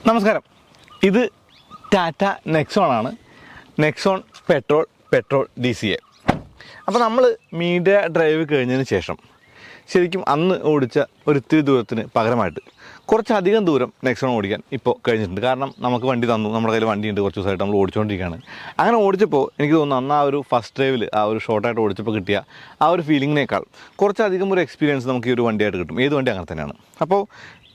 നമസ്കാരം. ഇത് ടാറ്റ നെക്സോൺ ആണ്. Nexon petrol DCA. അപ്പോൾ നമ്മൾ മീഡിയ ഡ്രൈവ് കഴിഞ്ഞതിന് ശേഷം ശരിക്കും അന്ന് ഓടിച്ച ഒരു ഇത്തിരി ദൂരത്തിന് പകരമായിട്ട് കുറച്ചധികം ദൂരം നെക്സോൺ ഓടിക്കാൻ ഇപ്പോൾ കഴിഞ്ഞിട്ടുണ്ട്. കാരണം നമുക്ക് വണ്ടി തന്നു, നമ്മുടെ കയ്യിൽ വണ്ടിയുണ്ട്, കുറച്ച് ദിവസമായിട്ട് നമ്മൾ ഓടിച്ചുകൊണ്ടിരിക്കുകയാണ്. അങ്ങനെ ഓടിച്ചപ്പോൾ എനിക്ക് തോന്നുന്നു അന്ന് ആ ഒരു ഫസ്റ്റ് ഡ്രൈവിൽ ആ ഒരു ഷോർട്ടായിട്ട് ഓടിച്ചപ്പോൾ കിട്ടിയ ആ ഒരു ഫീലിങ്ങിനേക്കാൾ കുറച്ചധികം ഒരു എക്സ്പീരിയൻസ് നമുക്ക് ഈ ഒരു വണ്ടിയായിട്ട് കിട്ടും. ഏത് വണ്ടി അങ്ങനെ തന്നെയാണ്. അപ്പോൾ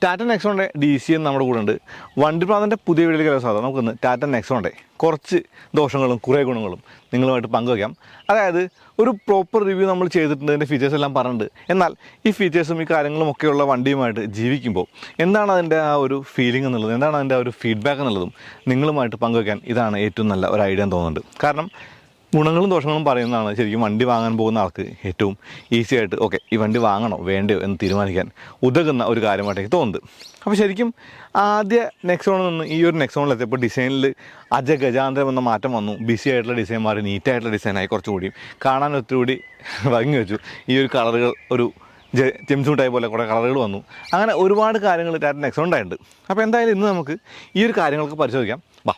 ടാറ്റ നെക്സോണിൻ്റെ DCA നമ്മുടെ കൂടെ ഉണ്ട്. വണ്ടി പ്രാന്തൻ്റെ പുതിയ വീഡിയോയിലേക്ക് സാധാരണ നമുക്കിന്ന് ടാറ്റ നെക്സോണിൻ്റെ കുറച്ച് ദോഷങ്ങളും കുറേ ഗുണങ്ങളും നിങ്ങളുമായിട്ട് പങ്കുവയ്ക്കാം. അതായത് ഒരു പ്രോപ്പർ റിവ്യൂ നമ്മൾ ചെയ്തിട്ടുണ്ട്, അതിൻ്റെ ഫീച്ചേഴ്സ് എല്ലാം പറഞ്ഞിട്ടുണ്ട്. എന്നാൽ ഈ ഫീച്ചേഴ്സും ഈ കാര്യങ്ങളും ഒക്കെയുള്ള വണ്ടിയുമായിട്ട് ജീവിക്കുമ്പോൾ എന്താണ് അതിൻ്റെ ആ ഒരു ഫീലിംഗ് എന്നുള്ളത്, എന്താണ് അതിൻ്റെ ആ ഒരു ഫീഡ്ബാക്ക് എന്നുള്ളതും നിങ്ങളുമായിട്ട് പങ്കുവയ്ക്കാൻ ഇതാണ് ഏറ്റവും നല്ല ഒരു ഐഡിയ എന്ന് തോന്നുന്നുണ്ട്. കാരണം ഗുണങ്ങളും ദോഷങ്ങളും പറയുന്നതാണ് ശരിക്കും വണ്ടി വാങ്ങാൻ പോകുന്ന ആൾക്ക് ഏറ്റവും ഈസി ആയിട്ട് ഓക്കെ ഈ വണ്ടി വാങ്ങണോ വേണ്ടയോ എന്ന് തീരുമാനിക്കാൻ ഉതകുന്ന ഒരു കാര്യമായിട്ട് എനിക്ക് തോന്നുന്നത്. അപ്പോൾ ശരിക്കും ആദ്യ നെക്സോണിൽ നിന്ന് ഈ ഒരു നെക്സോണിലെത്തിയപ്പോൾ ഡിസൈനിൽ ഗജാന്തരം എന്ന മാറ്റം വന്നു. ബിസി ആയിട്ടുള്ള ഡിസൈൻ മാറി നീറ്റായിട്ടുള്ള ഡിസൈനായി, കുറച്ചുകൂടി കാണാൻ ഒത്തിരി ഭംഗി വെച്ചു. ഈ ഒരു കളറുകൾ ഒരു ജെംസൂൺ ടൈപ്പ് പോലെ കുറേ കളറുകൾ വന്നു. അങ്ങനെ ഒരുപാട് കാര്യങ്ങൾ ടാറ്റ നെക്സോൺ ഉണ്ടായിട്ടുണ്ട്. അപ്പോൾ എന്തായാലും ഇന്ന് നമുക്ക് ഈ ഒരു കാര്യങ്ങൾക്ക് പരിശോധിക്കാം. വാ.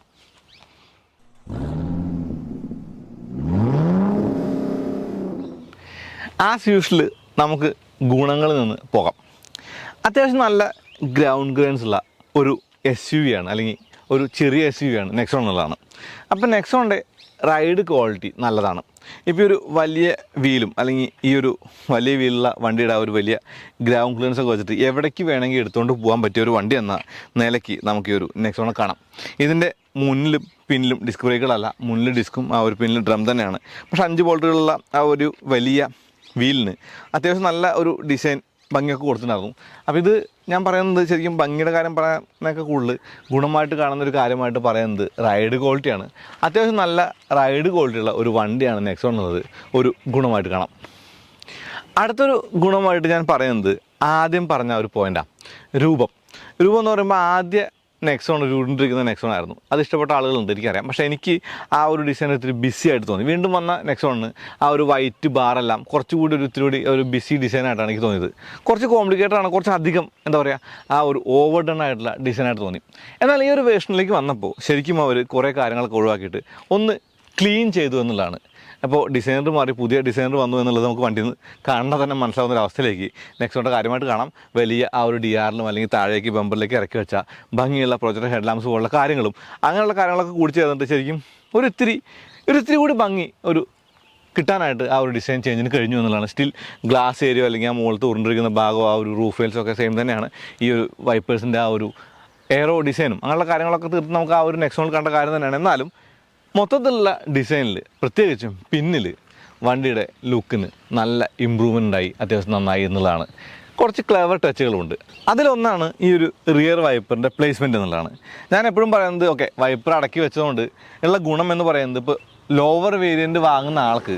ആസ് യൂഷ്വൽ നമുക്ക് ഗുണങ്ങളിൽ നിന്ന് പോകാം. അത്യാവശ്യം നല്ല ഗ്രൗണ്ട് ക്ലിയറൻസ് ഉള്ള ഒരു SUV ആണ്, അല്ലെങ്കിൽ ഒരു ചെറിയ SUV ആണ് നെക്സോൺ എന്നുള്ളതാണ്. അപ്പോൾ നെക്സോണിൻ്റെ റൈഡ് ക്വാളിറ്റി നല്ലതാണ്. ഇപ്പോൾ ഒരു വലിയ വീലും അല്ലെങ്കിൽ ഈ ഒരു വലിയ വീലുള്ള വണ്ടിയുടെ ആ ഒരു വലിയ ഗ്രൗണ്ട് ക്ലിയറൻസ് ഒക്കെ വെച്ചിട്ട് എവിടേക്ക് വേണമെങ്കിൽ എടുത്തുകൊണ്ട് പോകാൻ പറ്റിയ ഒരു വണ്ടി എന്ന നിലയ്ക്ക് നമുക്ക് ഈ ഒരു നെക്സോണെ കാണാം. ഇതിൻ്റെ മുന്നിലും പിന്നിലും ഡിസ്ക് ബ്രേക്കുകളല്ല, മുന്നിൽ ഡിസ്കും ആ ഒരു പിന്നിൽ ഡ്രം തന്നെയാണ്. പക്ഷേ 5 ബോൾട്ടുകളുള്ള ആ ഒരു വലിയ വീലിന് അത്യാവശ്യം നല്ല ഒരു ഡിസൈൻ ഭംഗിയൊക്കെ കൊടുത്തിട്ടുണ്ടായിരുന്നു. അപ്പോൾ ഇത് ഞാൻ പറയുന്നത് ശരിക്കും ഭംഗിയുടെ കാര്യം പറയാനൊക്കെ കൂടുതൽ ഗുണമായിട്ട് കാണുന്നൊരു കാര്യമായിട്ട് പറയുന്നത് റൈഡ് ക്വാളിറ്റിയാണ്. അത്യാവശ്യം നല്ല റൈഡ് ക്വാളിറ്റിയുള്ള ഒരു വണ്ടിയാണ് നെക്സോൺ എന്നത് ഒരു ഗുണമായിട്ട് കാണാം. അടുത്തൊരു ഗുണമായിട്ട് ഞാൻ പറയുന്നത് ആദ്യം പറഞ്ഞ ഒരു പോയിൻ്റാണ് രൂപം എന്ന് പറയുമ്പോൾ ആദ്യ നെക്സോൺ ഉരുണ്ടിരിക്കുന്ന നെക്സോൺ ആയിരുന്നു. അത് ഇഷ്ടപ്പെട്ട ആളുകളുണ്ട്, എനിക്കറിയാം. പക്ഷേ എനിക്ക് ആ ഒരു ഡിസൈൻ ഒത്തിരി ബിസി ആയിട്ട് തോന്നി. വീണ്ടും വന്ന നെക്സോണിന് ആ ഒരു വൈറ്റ് ബാറെല്ലാം കുറച്ചുകൂടി ഒത്തിരി ഒരു ബിസി ഡിസൈനായിട്ടാണ് എനിക്ക് തോന്നിയത്. കുറച്ച് കോംപ്ലിക്കേറ്റഡ് ആണ്, കുറച്ച് അധികം എന്താ പറയുക ആ ഒരു ഓവർ ഡൺ ആയിട്ടുള്ള ഡിസൈനായിട്ട് തോന്നി. എന്നാൽ ഈ ഒരു വേർഷനിലേക്ക് വന്നപ്പോൾ ശരിക്കും അവർ കുറേ കാര്യങ്ങളൊക്കെ ഒഴിവാക്കിയിട്ട് ഒന്ന് ക്ലീൻ ചെയ്തു എന്നുള്ളതാണ്. അപ്പോൾ ഡിസൈനർ മാറി പുതിയ ഡിസൈനർ വന്നു എന്നുള്ളത് നമുക്ക് വണ്ടിയിൽ നിന്ന് കാണാൻ തന്നെ മനസ്സിലാവുന്ന ഒരു അവസ്ഥയിലേക്ക് നെക്സോണിൻ്റെ കാര്യമായിട്ട് കാണാം. വലിയ ആ ഒരു DRലും അല്ലെങ്കിൽ താഴേക്ക് ബമ്പറിലേക്ക് ഇറക്കി വെച്ച ഭംഗിയുള്ള പ്രൊജക്ടർ ഹെഡ്ലാംപ്സ് പോലുള്ള കാര്യങ്ങളും അങ്ങനെയുള്ള കാര്യങ്ങളൊക്കെ കൂടി ചേർന്നിട്ട് ശരിക്കും ഒരിത്തിരി കൂടി ഭംഗി കിട്ടാനായിട്ട് ആ ഒരു ഡിസൈൻ ചേഞ്ചിന് കഴിഞ്ഞു എന്നുള്ളതാണ്. സ്റ്റിൽ ഗ്ലാസ് ഏരിയ അല്ലെങ്കിൽ ആ മുകളിൽ ഉരുണ്ടിരിക്കുന്ന ഭാഗം ആ ഒരു റൂഫ് വെയിൽസൊക്കെ സെയിം തന്നെയാണ്. ഈ ഒരു വൈപ്പേഴ്സിൻ്റെ ആ ഒരു എയറോ ഡിസൈനും അങ്ങനെയുള്ള കാര്യങ്ങളൊക്കെ തീർത്ത് നമുക്ക് ആ ഒരു നെക്സോണിൽ കണ്ട കാര്യം തന്നെയാണ്. എന്നാലും മൊത്തത്തിലുള്ള ഡിസൈനിൽ പ്രത്യേകിച്ചും പിന്നിൽ വണ്ടിയുടെ ലുക്കിന് നല്ല ഇമ്പ്രൂവ്മെൻ്റ് ഉണ്ടായി, അത്യാവശ്യം നന്നായി എന്നുള്ളതാണ്. കുറച്ച് ക്ലെവർ ടച്ചുകളുണ്ട്. അതിലൊന്നാണ് ഈ ഒരു റിയർ വൈപ്പറിൻ്റെ പ്ലേസ്മെൻറ്റ് എന്നുള്ളതാണ്. ഞാൻ എപ്പോഴും പറയുന്നത് ഓക്കെ വൈപ്പർ അടക്കി വെച്ചതുകൊണ്ട് ഉള്ള ഗുണം എന്ന് പറയുന്നത് ഇപ്പോൾ ലോവർ വേരിയൻറ്റ് വാങ്ങുന്ന ആൾക്ക്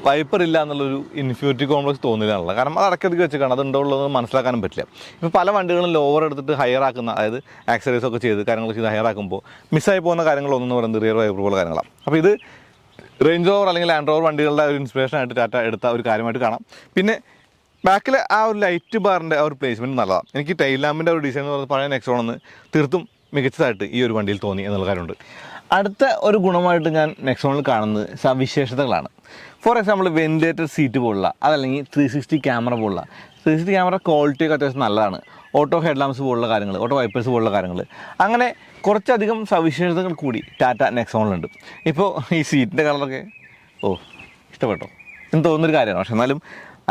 വൈപ്പർ ഇല്ല എന്നുള്ളൊരു ഇൻഫ്യൂരിറ്റി കോംപ്ലക്സ് തോന്നില്ലാണല്ലോ. കാരണം അത് അടക്കതൊക്കെ വെച്ചിട്ടാണ്, അതുണ്ടോ ഉള്ളത് മനസ്സിലാക്കാനും പറ്റില്ല. ഇപ്പോൾ പല വണ്ടികളും ലോവർ എടുത്തിട്ട് ഹയർ ആക്കുന്ന, അതായത് ആക്സറീസ് ഒക്കെ ചെയ്ത് കാര്യങ്ങളൊക്കെ ചെയ്ത് ഹയർ ആക്കുമ്പോൾ മിസ്സായി പോകുന്ന കാര്യങ്ങളൊന്നും പറയുന്നത് റിയർ വൈപ്പർ പോലെ കാര്യങ്ങളാണ്. അപ്പോൾ ഇത് റേഞ്ച് റോവർ അല്ലെങ്കിൽ ലാൻഡ് റോവർ വണ്ടികളുടെ ഒരു ഇൻസ്പിറേഷനായിട്ട് ടാറ്റ എടുത്ത ഒരു കാര്യമായിട്ട് കാണാം. പിന്നെ ബാക്കിൽ ആ ഒരു ലൈറ്റ് ബാറിൻ്റെ ആ ഒരു പ്ലേസ്മെൻറ്റ് നല്ലതാണ്. എനിക്ക് ടൈൽ ലാമ്പിൻ്റെ ഒരു ഡിസൈൻ എന്ന് പറയുന്നത് പഴയ നെക്സോണെന്ന് തീർത്തും മികച്ചതായിട്ട് ഈ ഒരു വണ്ടിയിൽ തോന്നി എന്നുള്ള കാര്യമുണ്ട്. അടുത്ത ഒരു ഗുണമായിട്ട് ഞാൻ നെക്സോണിൽ കാണുന്നത് സവിശേഷതകളാണ്. ഫോർ എക്സാമ്പിൾ വെന്റിലേറ്റഡ് സീറ്റ് പോലുള്ള, അതല്ലെങ്കിൽ 360 ക്യാമറ പോലുള്ള 360 ക്യാമറ ക്വാളിറ്റിയൊക്കെ അത്യാവശ്യം നല്ലതാണ്. ഓട്ടോ ഹെഡ്ലാംപ്സ് പോലുള്ള കാര്യങ്ങൾ, ഓട്ടോ വൈപ്പേഴ്സ് പോലുള്ള കാര്യങ്ങൾ, അങ്ങനെ കുറച്ചധികം സവിശേഷതകൾ കൂടി ടാറ്റ നെക്സോണിലുണ്ട്. ഇപ്പോൾ ഈ സീറ്റിൻ്റെ കളറൊക്കെ ഇഷ്ടപ്പെട്ടോ എന്ന് തോന്നുന്നൊരു കാര്യമാണ്. പക്ഷെ എന്നാലും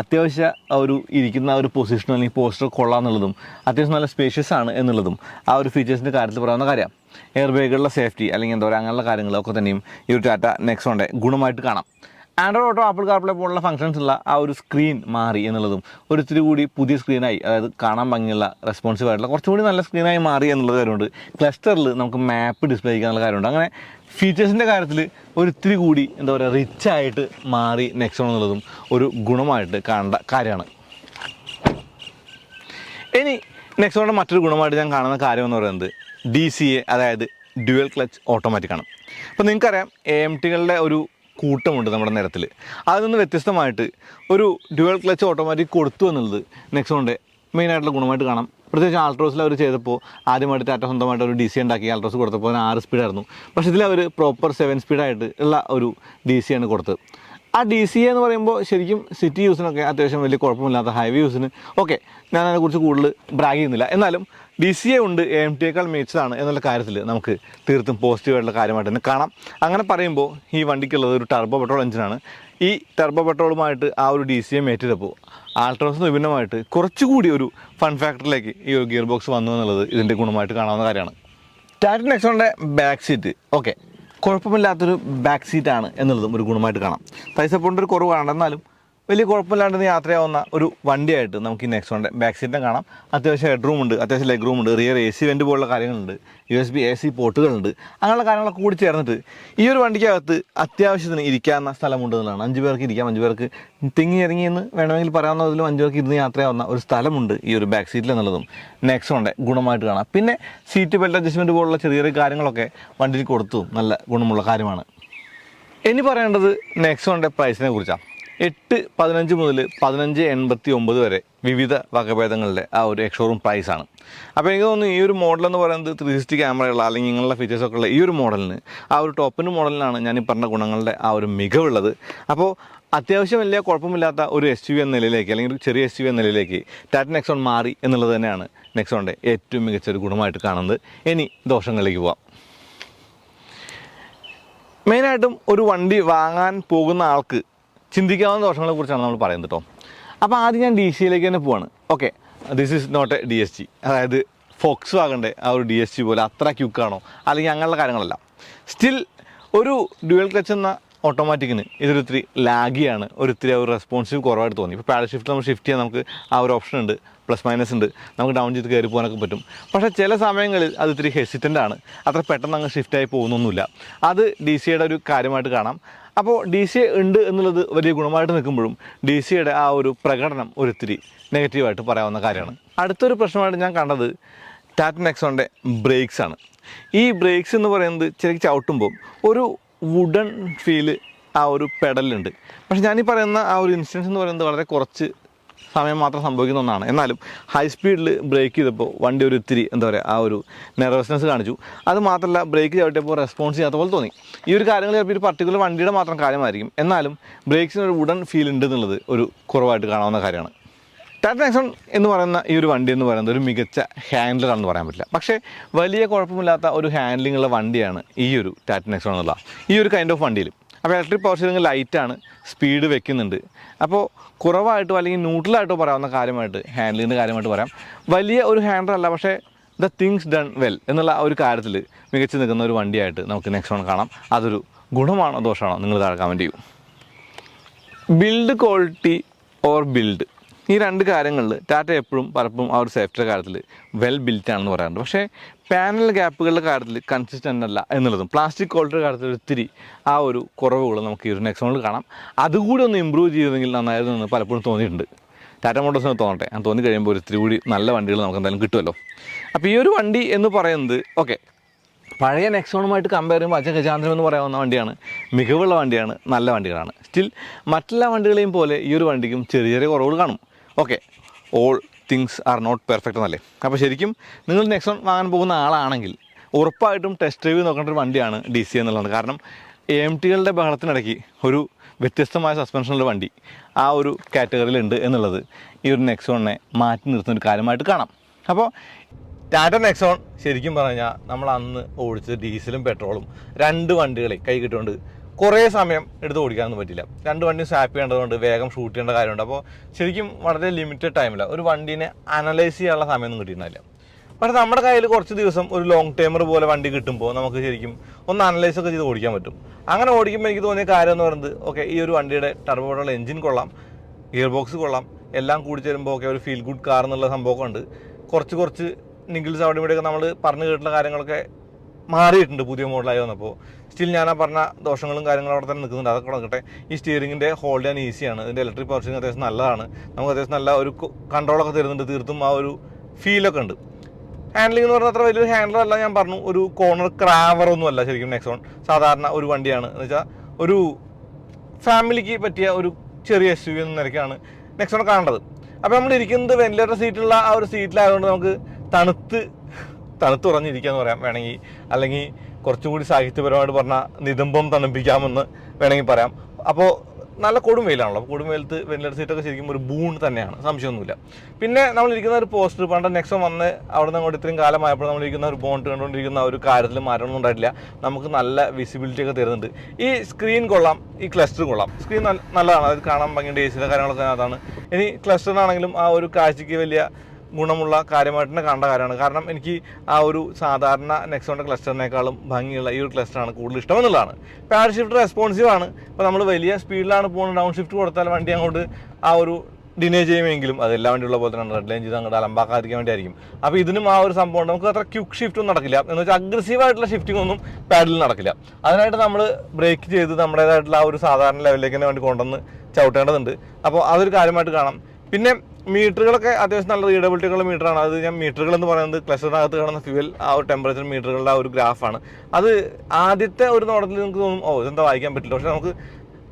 അത്യാവശ്യ ഒരു ഇരിക്കുന്ന ഒരു പൊസിഷൻ അല്ലെങ്കിൽ പോസ്റ്റർ കൊള്ളാമെന്നുള്ളതും അത്യാവശ്യം നല്ല സ്പേഷ്യസ് ആണ് എന്നുള്ളതും ആ ഒരു ഫീച്ചേഴ്സിൻ്റെ കാര്യത്തിൽ പറയാവുന്ന കാര്യമാണ്. എയർ ബാഗുകളുടെ സേഫ്റ്റി അല്ലെങ്കിൽ എന്താ പറയുക അങ്ങനെയുള്ള കാര്യങ്ങളൊക്കെ തന്നെയും ഈ ഒരു ടാറ്റ നെക്സോണിൻ്റെ ഗുണമായിട്ട് കാണാം. ആൻഡ്രോയിഡ് ഓട്ടോ, ആപ്പിൾ കാർപ്ലേ പോലുള്ള ഫംഗ്ഷൻസ് ഉള്ള ആ ഒരു സ്ക്രീൻ മാറി എന്നുള്ളതും ഒരിത്തിരി കൂടി പുതിയ സ്ക്രീനായി, അതായത് കാണാൻ ഭംഗിയുള്ള റെസ്പോൺസീവ് ആയിട്ടുള്ള കുറച്ചുകൂടി നല്ല സ്ക്രീനായി മാറി എന്നുള്ളത് കാര്യമുണ്ട്. ക്ലസ്റ്ററിൽ നമുക്ക് മാപ്പ് ഡിസ്പ്ലേ ചെയ്യാനുള്ള കാര്യമുണ്ട്. അങ്ങനെ ഫീച്ചേഴ്സിൻ്റെ കാര്യത്തിൽ ഒരിത്തിരി കൂടി എന്താ പറയുക റിച്ചായിട്ട് മാറി നെക്സോൺ എന്നുള്ളതും ഒരു ഗുണമായിട്ട് കാണേണ്ട കാര്യമാണ്. ഇനി നെക്സോണിൻ്റെ മറ്റൊരു ഗുണമായിട്ട് ഞാൻ കാണുന്ന കാര്യം എന്ന് പറയുന്നത് DCA, അതായത് ഡ്യുവൽ ക്ലച്ച് ഓട്ടോമാറ്റിക്കാണ്. അപ്പോൾ നിങ്ങൾക്കറിയാം AMTകളുടെ ഒരു കൂട്ടമുണ്ട് നമ്മുടെ നിരത്തിൽ. അതിൽ നിന്ന് വ്യത്യസ്തമായിട്ട് ഒരു ഡ്യുവൽ ക്ലച്ച് ഓട്ടോമാറ്റിക് കൊടുത്തു എന്നുള്ളത് നെക്സോണിൻ്റെ മെയിനായിട്ടുള്ള ഗുണമായിട്ട് കാണാം. പ്രത്യേകിച്ച് ആൾട്രോസിൽ അവർ ചെയ്തപ്പോൾ ആദ്യമായിട്ട് ടാറ്റ സ്വന്തമായിട്ട് ഒരു DC ഉണ്ടാക്കി ആൾട്രോസ് കൊടുത്തപ്പോൾ അതിന് 6 സ്പീഡായിരുന്നു. പക്ഷേ ഇതിൽ അവർ പ്രോപ്പർ 7 സ്പീഡായിട്ട് ഉള്ള ഒരു DC ആണ് കൊടുത്തത്. ആ DC എന്ന് പറയുമ്പോൾ ശരിക്കും സിറ്റി യൂസിനൊക്കെ അത്യാവശ്യം വലിയ കുഴപ്പമില്ലാത്ത ഹൈവേ യൂസിന് ഓക്കെ, ഞാൻ അതിനെക്കുറിച്ച് കൂടുതൽ ബ്രാഗ് ചെയ്യുന്നില്ല. എന്നാലും DCA ഉണ്ട് AMTയേക്കാൾ മികച്ചതാണ് എന്നുള്ള കാര്യത്തിൽ നമുക്ക് തീർത്തും പോസിറ്റീവായിട്ടുള്ള കാര്യമായിട്ട് തന്നെ കാണാം. അങ്ങനെ പറയുമ്പോൾ ഈ വണ്ടിക്കുള്ളത് ഒരു ടർബോ പെട്രോൾ എഞ്ചിനാണ്. ഈ ടർബോ പെട്രോളുമായിട്ട് ആ ഒരു DCA മേറ്റ് ചെയ്തപ്പോൾ ആൾട്രോസിന് വിഭിന്നമായിട്ട് കുറച്ചുകൂടി ഒരു ഫൺ ഫാക്ടറിലേക്ക് ഈ ഒരു ഗിയർ ബോക്സ് വന്നു എന്നുള്ളത് ഇതിൻ്റെ ഗുണമായിട്ട് കാണാവുന്ന കാര്യമാണ്. ടാറ്റ നെക്സോണിൻ്റെ ബാക്ക് സീറ്റ് ഓക്കെ, കുഴപ്പമില്ലാത്തൊരു ബാക്ക് സീറ്റാണ് എന്നുള്ളതും ഒരു ഗുണമായിട്ട് കാണാം. പ്രൈസ് സപ്പോർട്ടിൻ്റെ ഒരു കുറവാണ്, എന്നാലും വലിയ കുഴപ്പമില്ലാണ്ട് യാത്രയാവുന്ന ഒരു വണ്ടിയായിട്ട് നമുക്ക് ഈ നെക്സോണിൻ്റെ ബാക്ക് സീറ്റിനെ കാണാം. അത്യാവശ്യം ഹെഡ് റൂം ഉണ്ട്, അത്യാവശ്യം ലെഗ് റൂം ഉണ്ട്, റിയർ AC വെൻ്റ് പോലുള്ള കാര്യങ്ങളുണ്ട്, USB AC പോർട്ടുകളുണ്ട്. അങ്ങനെയുള്ള കാര്യങ്ങളൊക്കെ കൂടി ചേർന്നിട്ട് ഈ ഒരു വണ്ടിക്കകത്ത് അത്യാവശ്യത്തിന് ഇരിക്കാവുന്ന സ്ഥലമുണ്ട് എന്നുള്ളതാണ്. 5 പേർക്ക് ഇരിക്കാം, 5 പേർക്ക് തിങ്ങി ഇറങ്ങി എന്ന് വേണമെങ്കിൽ പറയാവുന്നതിലും 5 പേർക്ക് ഇരുന്ന് യാത്രയാവുന്ന ഒരു സ്ഥലമുണ്ട് ഈ ഒരു ബാക്ക് സീറ്റിൽ എന്നുള്ളതും നെക്സോണിൻ്റെ ഗുണമായിട്ട് കാണാം. പിന്നെ സീറ്റ് ബെൽറ്റ് അഡ്ജസ്റ്റ്മെൻറ്റ് പോലുള്ള ചെറിയ ചെറിയ കാര്യങ്ങളൊക്കെ വണ്ടിയിൽ കൊടുത്തും നല്ല ഗുണമുള്ള കാര്യമാണ്. ഇനി പറയേണ്ടത് നെക്സോണിൻ്റെ പ്രൈസിനെ കുറിച്ചാണ്. 815 മുതൽ 1589 വരെ വിവിധ വകഭേദങ്ങളുടെ ആ ഒരു എക്സ്ഷോറൂം പ്രൈസാണ്. അപ്പോൾ എനിക്ക് തോന്നുന്നു ഈ ഒരു മോഡലെന്ന് പറയുന്നത് 360 ക്യാമറയുള്ള അല്ലെങ്കിൽ ഇങ്ങനെയുള്ള ഫീച്ചേഴ്സൊക്കെ ഉള്ള ഈ ഒരു മോഡലിന്, ആ ഒരു ടോപ്പിൻ്റെ മോഡലിനാണ് ഞാൻ ഈ പറഞ്ഞ ഗുണങ്ങളുടെ ആ ഒരു മികവുള്ളത്. അപ്പോൾ അത്യാവശ്യം വലിയ കുഴപ്പമില്ലാത്ത ഒരു SUV എന്ന നിലയിലേക്ക് അല്ലെങ്കിൽ ഒരു ചെറിയ SUV എന്ന നിലയിലേക്ക് ടാറ്റ നെക്സോൺ മാറി എന്നുള്ളത് തന്നെയാണ് നെക്സോണിൻ്റെ ഏറ്റവും മികച്ചൊരു ഗുണമായിട്ട് കാണുന്നത്. ഇനി ദോഷങ്ങളിലേക്ക് പോവാം. മെയിനായിട്ടും ഒരു വണ്ടി വാങ്ങാൻ പോകുന്ന ആൾക്ക് ചിന്തിക്കാവുന്ന ദോഷങ്ങളെ കുറിച്ചാണ് നമ്മൾ പറയുന്നത് കേട്ടോ. അപ്പോൾ ആദ്യം ഞാൻ DCയിലേക്ക് തന്നെ പോവാണ്. Okay, this is not a DSG, അതായത് ഫോക്സ് വാഗൻ്റെ ആ ഒരു DSG പോലെ അത്ര ക്യുക്കാണോ അല്ലെങ്കിൽ അങ്ങനെയുള്ള കാര്യങ്ങളല്ല. സ്റ്റിൽ ഒരു ഡ്യുവൽ ക്ലച്ച് എന്ന ഓട്ടോമാറ്റിക്കിന് ഇതൊരിത്തിരി ലാഗിയാണ്, ഒരിത്തിരി ഒരു റെസ്പോൺസീവ് കുറവായിട്ട് തോന്നി. ഇപ്പോൾ പാഡൽ ഷിഫ്റ്റ് നമ്മൾ ഷിഫ്റ്റ് ചെയ്യാൻ നമുക്ക് ആ ഒരു ഓപ്ഷൻ ഉണ്ട്, പ്ലസ് മൈനസ് ഉണ്ട്, നമുക്ക് ഡൗൺ ചെയ്ത് കയറി പോകാനൊക്കെ പറ്റും. പക്ഷേ ചില സമയങ്ങളിൽ അത് ഇത്തിരി ഹെസിറ്റൻ്റ് ആണ്, അത്ര പെട്ടെന്ന് അങ്ങ് ഷിഫ്റ്റായി പോകുന്നൊന്നുമില്ല. അത് DCയുടെ ഒരു കാര്യമായിട്ട് കാണാം. അപ്പോൾ DCA ഉണ്ട് എന്നുള്ളത് വലിയ ഗുണമായിട്ട് നിൽക്കുമ്പോഴും DCയുടെ ആ ഒരു പ്രകടനം ഒരിത്തിരി നെഗറ്റീവായിട്ട് പറയാവുന്ന കാര്യമാണ്. അടുത്തൊരു പ്രശ്നമായിട്ട് ഞാൻ കണ്ടത് ടാറ്റ നെക്സോണിൻ്റെ ബ്രേക്സ് ആണ്. ഈ ബ്രേക്സ് എന്ന് പറയുന്നത് ശരിക്കും ചവിട്ടുമ്പോൾ ഒരു വുഡൻ ഫീല് ആ ഒരു പെഡലുണ്ട്. പക്ഷേ ഞാനീ പറയുന്ന ആ ഒരു ഇൻസ്റ്റൻസ് എന്ന് പറയുന്നത് വളരെ കുറച്ച് സമയം മാത്രം സംഭവിക്കുന്ന ഒന്നാണ്. എന്നാലും ഹൈ സ്പീഡിൽ ബ്രേക്ക് ചെയ്തപ്പോൾ വണ്ടി ഒരു ഇത്തിരി എന്താ പറയുക ആ ഒരു നെർവസ്നെസ് കാണിച്ചു. അത് മാത്രമല്ല ബ്രേക്ക് ചവിട്ടിയപ്പോൾ റെസ്പോൺസ് ചെയ്യാത്ത പോലെ തോന്നി. ഈ ഒരു കാര്യങ്ങൾ ചിലപ്പോൾ ഒരു പർട്ടിക്കുലർ വണ്ടിയുടെ മാത്രം കാര്യമായിരിക്കും, എന്നാലും ബ്രേക്സിന് ഒരു വുഡൻ ഫീൽ ഉണ്ട് എന്നുള്ളത് ഒരു കുറവായിട്ട് കാണാവുന്ന കാര്യമാണ്. ടാറ്റ നെക്സോൺ എന്ന് പറയുന്ന ഈ ഒരു വണ്ടി എന്ന് പറയുന്നത് ഒരു മികച്ച ഹാൻഡിലറാണെന്ന് പറയാൻ പറ്റില്ല. പക്ഷേ വലിയ കുഴപ്പമില്ലാത്ത ഒരു ഹാൻഡ്ലിംഗ് ഉള്ള വണ്ടിയാണ് ഈ ഒരു ടാറ്റ നെക്സോൺ എന്നുള്ള ഈ ഒരു കൈൻഡ് ഓഫ് വണ്ടിയിൽ. അപ്പോൾ ഇലക്ട്രിക് പവർ സ്റ്റിയറിംഗ് ലൈറ്റാണ്, സ്പീഡ് വെക്കുന്നുണ്ട്. അപ്പോൾ കുറവായിട്ടോ അല്ലെങ്കിൽ ന്യൂട്രലായിട്ടോ പറയാവുന്ന കാര്യമായിട്ട് ഹാൻഡ്ലിങ്ങിൻ്റെ കാര്യമായിട്ട് പറയാം. വലിയ ഒരു ഹാൻഡർ അല്ല, പക്ഷേ ദ തിങ്സ് ഡൺ വെൽ എന്നുള്ള ഒരു കാര്യത്തിൽ മികച്ചു നിൽക്കുന്ന ഒരു വണ്ടിയായിട്ട് നമുക്ക് നെക്സോൺ കാണാം. അതൊരു ഗുണമാണോ ദോഷമാണോ നിങ്ങൾ താഴെ കമൻറ്റ് ചെയ്യൂ. ബിൽഡ് ക്വാളിറ്റി ഓർ ബിൽഡ്, ഈ രണ്ട് കാര്യങ്ങളിൽ ടാറ്റ എപ്പോഴും പലപ്പോഴും ആ ഒരു സേഫ്റ്റിയുടെ കാര്യത്തിൽ വെൽ ബിൽറ്റ് ആണെന്ന് പറയാറുണ്ട്. പക്ഷേ പാനൽ ഗ്യാപ്പുകളുടെ കാര്യത്തിൽ കൺസിസ്റ്റൻ്റ് അല്ല എന്നുള്ളതും പ്ലാസ്റ്റിക് ക്വാളിറ്റിയുടെ കാര്യത്തിൽ ഒത്തിരി ആ ഒരു കുറവുകൾ നമുക്ക് ഈ ഒരു നെക്സോണിൽ കാണാം. അതുകൂടി ഒന്ന് ഇമ്പ്രൂവ് ചെയ്തെങ്കിൽ നന്നായിരുന്നു എന്ന് പലപ്പോഴും തോന്നിയിട്ടുണ്ട്. ടാറ്റ മോട്ടോഴ്സിന് തോന്നട്ടെ, ഞാൻ തോന്നി കഴിയുമ്പോൾ ഒരു ഇത്തിരി കൂടി നല്ല വണ്ടികൾ നമുക്ക് എന്തായാലും കിട്ടുമല്ലോ. അപ്പോൾ ഈ ഒരു വണ്ടി എന്ന് പറയുന്നത് ഓക്കെ, പഴയ നെക്സോണുമായിട്ട് കമ്പയർ ചെയ്യുമ്പോൾ അജഗജാന്തരം എന്ന് പറയാവുന്ന വണ്ടിയാണ്, മികവുള്ള വണ്ടിയാണ്, നല്ല വണ്ടികളാണ്. സ്റ്റിൽ മറ്റുള്ള വണ്ടികളെയും പോലെ ഈ ഒരു വണ്ടിക്കും ചെറിയ ചെറിയ കുറവുകൾ കാണും. Okay, all things are not perfect എന്നല്ലേ. അപ്പോൾ ശരിക്കും നിങ്ങൾ നെക്സോൺ വാങ്ങാൻ പോകുന്ന ആളാണെങ്കിൽ ഉറപ്പായിട്ടും ടെസ്റ്റ് ഡ്രൈവ് നോക്കേണ്ട ഒരു വണ്ടിയാണ് DC എന്നുള്ളതാണ്. കാരണം AMTകളുടെ ബഹളത്തിനിടയ്ക്ക് ഒരു വ്യത്യസ്തമായ സസ്പെൻഷനുള്ള വണ്ടി ആ ഒരു കാറ്റഗറിയിലുണ്ട് എന്നുള്ളത് ഈ ഒരു നെക്സോണിനെ മാറ്റി നിർത്തുന്ന ഒരു കാര്യമായിട്ട് കാണാം. അപ്പോൾ ടാറ്റ നെക്സോൺ ശരിക്കും പറഞ്ഞാൽ നമ്മൾ അന്ന് ഓടിച്ചത് ഡീസലും പെട്രോളും രണ്ട് വണ്ടികളെ കൈ കിട്ടുകൊണ്ട് കുറേ സമയം എടുത്ത് ഓടിക്കാനൊന്നും പറ്റില്ല. രണ്ട് വണ്ടിയും സ്വാപ്പ് ചെയ്യേണ്ടതുകൊണ്ട് വേഗം ഷൂട്ട് ചെയ്യേണ്ട കാര്യമുണ്ട്. അപ്പോൾ ശരിക്കും വളരെ ലിമിറ്റഡ് ടൈമില്ല ഒരു വണ്ടീനെ അനലൈസ് ചെയ്യാനുള്ള സമയമൊന്നും കിട്ടിയിട്ടുണ്ടായില്ല. പക്ഷേ നമ്മുടെ കയ്യിൽ കുറച്ച് ദിവസം ഒരു ലോങ് ടൈമർ പോലെ വണ്ടി കിട്ടുമ്പോൾ നമുക്ക് ശരിക്കും ഒന്ന് അനലൈസ് ഒക്കെ ചെയ്ത് ഓടിക്കാൻ പറ്റും. അങ്ങനെ ഓടിക്കുമ്പോൾ എനിക്ക് തോന്നിയ കാര്യം എന്ന് പറയുന്നത് ഓക്കെ, ഈ ഒരു വണ്ടിയുടെ ടർബോയുള്ള എഞ്ചിൻ കൊള്ളാം, ഗിയർ ബോക്സ് കൊള്ളാം, എല്ലാം കൂടി ചേരുമ്പോൾ ഓക്കെ ഒരു ഫീൽ ഗുഡ് കാർ എന്നുള്ള സംഭവമൊക്കെ ഉണ്ട്. കുറച്ച് നിങ്കിൾസ് അവിടെ ഇവിടെയൊക്കെ നമ്മൾ പറഞ്ഞു കേട്ടുള്ള കാര്യങ്ങളൊക്കെ മാറിയിട്ടുണ്ട് പുതിയ മോഡലായി വന്നപ്പോൾ. സ്റ്റിൽ ഞാൻ ആ പറഞ്ഞ ദോഷങ്ങളും കാര്യങ്ങളും അവിടെ തന്നെ നിൽക്കുന്നുണ്ട്. അതൊക്കെ നടക്കട്ടെ. ഈ സ്റ്റിയറിങ്ങിൻ്റെ ഹോൾഡ് ചെയ്യാൻ ഈസിയാണ്, ഇതിൻ്റെ ഇലക്ട്രിക് പവർ സ്റ്റിയറിംഗ് അത്യാവശ്യം നല്ലതാണ്, നമുക്ക് അത്യാവശ്യം നല്ല ഒരു കൺട്രോളൊക്കെ തരുന്നുണ്ട്, തീർത്തും ആ ഒരു ഫീലൊക്കെ ഉണ്ട്. ഹാൻഡ്ലിംഗ് എന്ന് പറഞ്ഞാൽ അത്ര വലിയൊരു ഹാൻഡലർ അല്ല, ഞാൻ പറഞ്ഞു ഒരു കോർണർ ക്രാവറൊന്നും അല്ല ശരിക്കും നെക്സോൺ. സാധാരണ ഒരു വണ്ടിയാണ് എന്ന് വെച്ചാൽ ഒരു ഫാമിലിക്ക് പറ്റിയ ഒരു ചെറിയ SUV എന്ന നിലയ്ക്കാണ് നെക്സോൺ കാണേണ്ടത്. അപ്പോൾ നമ്മൾ ഇരിക്കുന്നത് വെന്റിലേറ്റർ സീറ്റുള്ള ആ ഒരു സീറ്റിലായതുകൊണ്ട് നമുക്ക് തണുത്തുറഞ്ഞിരിക്കാന്ന് പറയാം വേണമെങ്കിൽ, അല്ലെങ്കിൽ കുറച്ചുകൂടി സാഹിത്യപരമായിട്ട് പറഞ്ഞാൽ നിതംബം തണുപ്പിക്കാമെന്ന് വേണമെങ്കിൽ പറയാം. അപ്പോൾ നല്ല കൊടും വെയിലാണല്ലോ, അപ്പോൾ കൊടും വെയിലത്ത് വെന്റിലേറ്റർ സീറ്റൊക്കെ ശരിക്കും ഒരു ബൂൺ തന്നെയാണ്, സംശയമൊന്നുമില്ല. പിന്നെ നമ്മളിരിക്കുന്ന ഒരു പോസ്റ്റർ പണ്ട് നെക്സോൺ വന്ന് അവിടെ നിന്ന് അങ്ങോട്ട് ഇത്രയും കാലമായപ്പോൾ നമ്മളിരിക്കുന്ന ഒരു ബോണ്ട് കണ്ടുകൊണ്ടിരിക്കുന്ന ഒരു കാര്യത്തിൽ മാറ്റമൊന്നും ഉണ്ടായിട്ടില്ല. നമുക്ക് നല്ല വിസിബിലിറ്റി ഒക്കെ തരുന്നുണ്ട്. ഈ സ്ക്രീൻ കൊള്ളാം, ഈ ക്ലസ്റ്റർ കൊള്ളാം. സ്ക്രീൻ നല്ലതാണ്, അത് കാണാൻ ഭംഗിയുടെ എസിയുടെ കാര്യങ്ങളൊക്കെ അതാണ്. ഇനി ക്ലസ്റ്ററിനാണെങ്കിലും ആ ഒരു കാഴ്ചയ്ക്ക് വലിയ ഗുണമുള്ള കാര്യമായിട്ട് തന്നെ കണ്ട കാര്യമാണ്. കാരണം എനിക്ക് ആ ഒരു സാധാരണ നെക്സോണിൻ്റെ ക്ലസ്റ്ററിനേക്കാളും ഭംഗിയുള്ള ഈ ഒരു ക്ലസ്റ്ററാണ് കൂടുതൽ ഇഷ്ടമെന്നുള്ളതാണ്. പാഡ് ഷിഫ്റ്റ് റെസ്പോൺസീവ് ആണ്. ഇപ്പോൾ നമ്മൾ വലിയ സ്പീഡിലാണ് പോകുന്നത്, ഡൗൺ ഷിഫ്റ്റ് കൊടുത്താൽ വണ്ടി അങ്ങോട്ട് ആ ഒരു ഡിനേ ചെയ്യുമെങ്കിലും അത് എല്ലാ വണ്ടിയുള്ള പോലെ തന്നെ റെഡ് ലൈൻ ചെയ്ത് അങ്ങോട്ട് അലമ്പാക്കാതിരിക്കാൻ വേണ്ടിയായിരിക്കും. അപ്പോൾ ഇതിനും ആ ഒരു സംഭവം ഉണ്ട്. നമുക്ക് അത്ര ക്വിക്ക് ഷിഫ്റ്റ് ഒന്നും നടക്കില്ല, എന്ന് വെച്ചാൽ അഗ്രസീവായിട്ടുള്ള ഷിഫ്റ്റിംഗ് ഒന്നും പാഡിൽ നടക്കില്ല. അതിനായിട്ട് നമ്മൾ ബ്രേക്ക് ചെയ്ത് നമ്മുടേതായിട്ടുള്ള ആ ഒരു സാധാരണ ലെവലിലേക്ക് തന്നെ വേണ്ടി കൊണ്ടുവന്ന് ചവിട്ടേണ്ടതുണ്ട്. അപ്പോൾ അതൊരു കാര്യമായിട്ട് കാണാം. പിന്നെ മീറ്ററുകളൊക്കെ അത്യാവശ്യം നല്ല റീഡബിലിറ്റിയുള്ള മീറ്ററാണ്. അത് ഞാൻ മീറ്ററുകൾ എന്ന് പറയുന്നത് ക്ലസ്റ്ററിനകത്ത് കാണുന്ന ഫ്യൂവൽ ആ ഒരു ടെമ്പറേച്ചർ മീറ്ററുകളുടെ ആ ഒരു ഗ്രാഫാണ്. അത് ആദ്യത്തെ ഒരു നോട്ടത്തിൽ നിങ്ങൾക്ക് തോന്നും ഇതെന്താ വായിക്കാൻ പറ്റില്ല, പക്ഷേ നമുക്ക്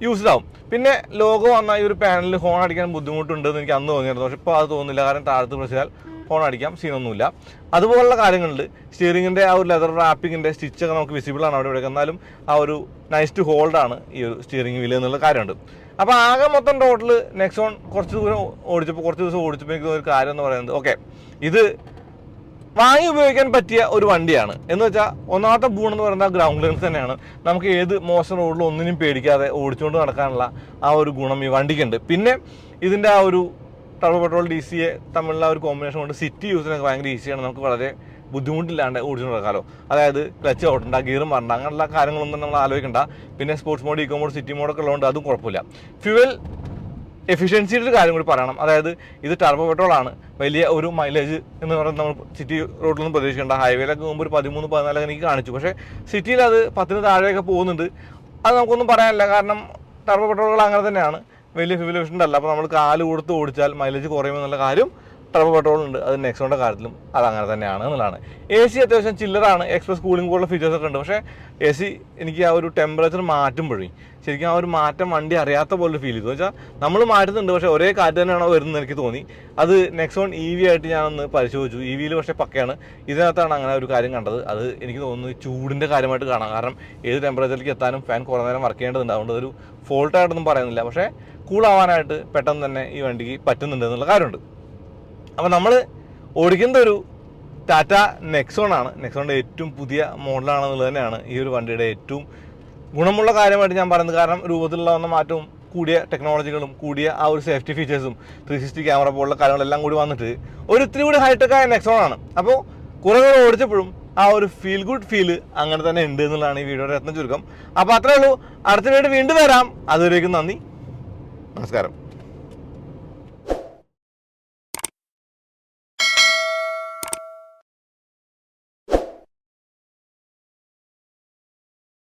യൂസ്ഡ് ആവും. പിന്നെ ലോഗോ വന്ന ഈ ഒരു പാനലിൽ ഹോൺ അടിക്കാൻ ബുദ്ധിമുട്ടുണ്ടെന്ന് എനിക്ക് അന്ന് തോന്നിയിരുന്നു, പക്ഷേ ഇപ്പോൾ അത് തോന്നുന്നില്ല. കാരണം താഴത്ത് പ്രശ്നത്താൽ ഹോൺ അടിക്കാം, സീനൊന്നുമില്ല. അതുപോലുള്ള കാര്യങ്ങളുണ്ട്. സ്റ്റിയറിങ്ങിൻ്റെ ആ ഒരു ലെതർ റാപ്പിങ്ങിൻ്റെ സ്റ്റിച്ചൊക്കെ നമുക്ക് വിസിബിളാണ് അവിടെ ഇവിടെ. എന്നാലും ആ ഒരു നൈസ് ടു ഹോൾഡാണ് ഈ ഒരു സ്റ്റിയറിംഗ് വീല് എന്നുള്ള കാര്യമുണ്ട്. അപ്പോൾ ആകെ മൊത്തം ടോട്ടൽ നെക്സോൺ കുറച്ച് ദിവസം ഓടിച്ചപ്പോൾ എനിക്ക് ഒരു കാര്യം എന്ന് പറയുന്നത്, ഓക്കെ ഇത് വാങ്ങി ഉപയോഗിക്കാൻ പറ്റിയ ഒരു വണ്ടിയാണ്. എന്ന് വെച്ചാൽ ഒന്നാമത്തെ ഗുണം എന്ന് പറയുന്നത് ഗ്രൗണ്ട് ക്ലിയറൻസ് തന്നെയാണ്. നമുക്ക് ഏത് മോശം റോഡിലും ഒന്നിനും പേടിക്കാതെ ഓടിച്ചുകൊണ്ട് നടക്കാനുള്ള ആ ഒരു ഗുണം ഈ വണ്ടിക്കുണ്ട്. പിന്നെ ഇതിൻ്റെ ആ ഒരു ടർബോ പെട്രോൾ DC തമ്മിലുള്ള ഒരു കോമ്പിനേഷൻ കൊണ്ട് സിറ്റി യൂസിനൊക്കെ ഭയങ്കര ഈസിയാണ്. നമുക്ക് വളരെ ബുദ്ധിമുട്ടില്ലാണ്ട് ഓടിച്ചു നടക്കാമല്ലോ. അതായത് ക്ലച്ച് ഔട്ടണ്ട, ഗിയറും മാറണ്ട, അങ്ങനെയുള്ള കാര്യങ്ങളൊന്നും നമ്മൾ ആലോചിക്കണ്ട. പിന്നെ sports mode, eco mode, city മോഡൊക്കെ ഉള്ളതുകൊണ്ട് അതും കുഴപ്പമില്ല. ഫ്യൂവൽ എഫിഷ്യൻസിയുടെ ഒരു കാര്യം കൂടി പറയണം. അതായത് ഇത് ടർബോ പെട്രോൾ ആണ്. വലിയ ഒരു മൈലേജ് എന്ന് പറയുന്നത് നമ്മൾ സിറ്റി റോഡിലൊന്നും പ്രതീക്ഷിക്കേണ്ട. ഹൈവേയിലൊക്കെ പോകുമ്പോൾ ഒരു 13-14 എനിക്ക് കാണിച്ചു, പക്ഷേ സിറ്റിയിൽ അത് 10 താഴെയൊക്കെ പോകുന്നുണ്ട്. അത് നമുക്കൊന്നും പറയാനില്ല, കാരണം ടർബോ പെട്രോളുകൾ അങ്ങനെ തന്നെയാണ്, വലിയ ഫ്യൂവൽ എഫിഷ്യൻ്റ് അല്ല. അപ്പോൾ നമ്മൾ കാല് കൊടുത്ത് ഓടിച്ചാൽ മൈലേജ് കുറയുമെന്നുള്ള കാര്യം ടർബോ പെട്രോളുണ്ട്. അത് നെക്സോണിൻ്റെ കാര്യത്തിലും അതങ്ങനെ തന്നെയാണ് എന്നുള്ളതാണ്. AC അത്യാവശ്യം ചില്ലറാണ്, എക്സ്പ്രസ് കൂളിംഗ് പോലുള്ള ഫീച്ചേഴ്സൊക്കെ ഉണ്ട്. പക്ഷേ AC എനിക്ക് ആ ഒരു ടെമ്പറേച്ചർ മാറ്റുമ്പോഴേ ശരിക്കും ആ ഒരു മാറ്റം വണ്ടി അറിയാത്ത പോലെ ഫീൽ ചെയ്തു. വെച്ചാൽ നമ്മൾ മാറ്റുന്നുണ്ട്, പക്ഷേ ഒരേ കാറ്റ് തന്നെയാണോ വരുന്നത് എനിക്ക് തോന്നി. അത് നെക്സോൺ EV ആയിട്ട് ഞാനൊന്ന് പരിശോധിച്ചു. EVയിൽ പക്ഷേ പക്കയാണ്. ഇതിനകത്താണ് അങ്ങനെ ഒരു കാര്യം കണ്ടത്. അത് എനിക്ക് തോന്നുന്നു ചൂടിൻ്റെ കാര്യമായിട്ട് കാണാം. കാരണം ഏത് ടെമ്പറേച്ചറിലേക്ക് എത്താനും ഫാൻ കുറേ നേരം വർക്ക് ചെയ്യേണ്ടതുണ്ട്. അതുകൊണ്ട് ഒരു ഫോൾട്ടായിട്ടൊന്നും പറയുന്നില്ല, പക്ഷേ കൂളാവാനായിട്ട് പെട്ടെന്ന് തന്നെ ഈ വണ്ടിക്ക് പറ്റുന്നുണ്ട് എന്നുള്ള കാര്യമുണ്ട്. അപ്പോൾ നമ്മൾ ഓടിക്കുന്നത് ഒരു ടാറ്റ നെക്സോൺ ആണ്. നെക്സോണിൻ്റെ ഏറ്റവും പുതിയ മോഡലാണെന്നുള്ളത് തന്നെയാണ് ഈ ഒരു വണ്ടിയുടെ ഏറ്റവും ഗുണമുള്ള കാര്യമായിട്ട് ഞാൻ പറയുന്നത്. കാരണം രൂപത്തിലുള്ള വന്ന മാറ്റവും കൂടിയ ടെക്നോളജികളും കൂടിയ ആ ഒരു സേഫ്റ്റി ഫീച്ചേഴ്സും 360 ക്യാമറ പോലുള്ള കാര്യങ്ങളെല്ലാം കൂടി വന്നിട്ട് ഒരു ഇത്തിരി കൂടി ഹൈടെക്കായ നെക്സോൺ ആണ്. അപ്പോൾ കുറേ നേരം ഓടിച്ചപ്പോഴും ആ ഒരു ഫീൽ ഗുഡ് ഫീല് അങ്ങനെ തന്നെ ഉണ്ട് എന്നുള്ളതാണ് ഈ വീഡിയോയുടെ രത്ന ചുരുക്കം. അപ്പോൾ അത്രേ ഉള്ളൂ. അടുത്ത വീഡിയോ വീണ്ടും വരാം. അതുവരേക്കും നന്ദി, നമസ്കാരം.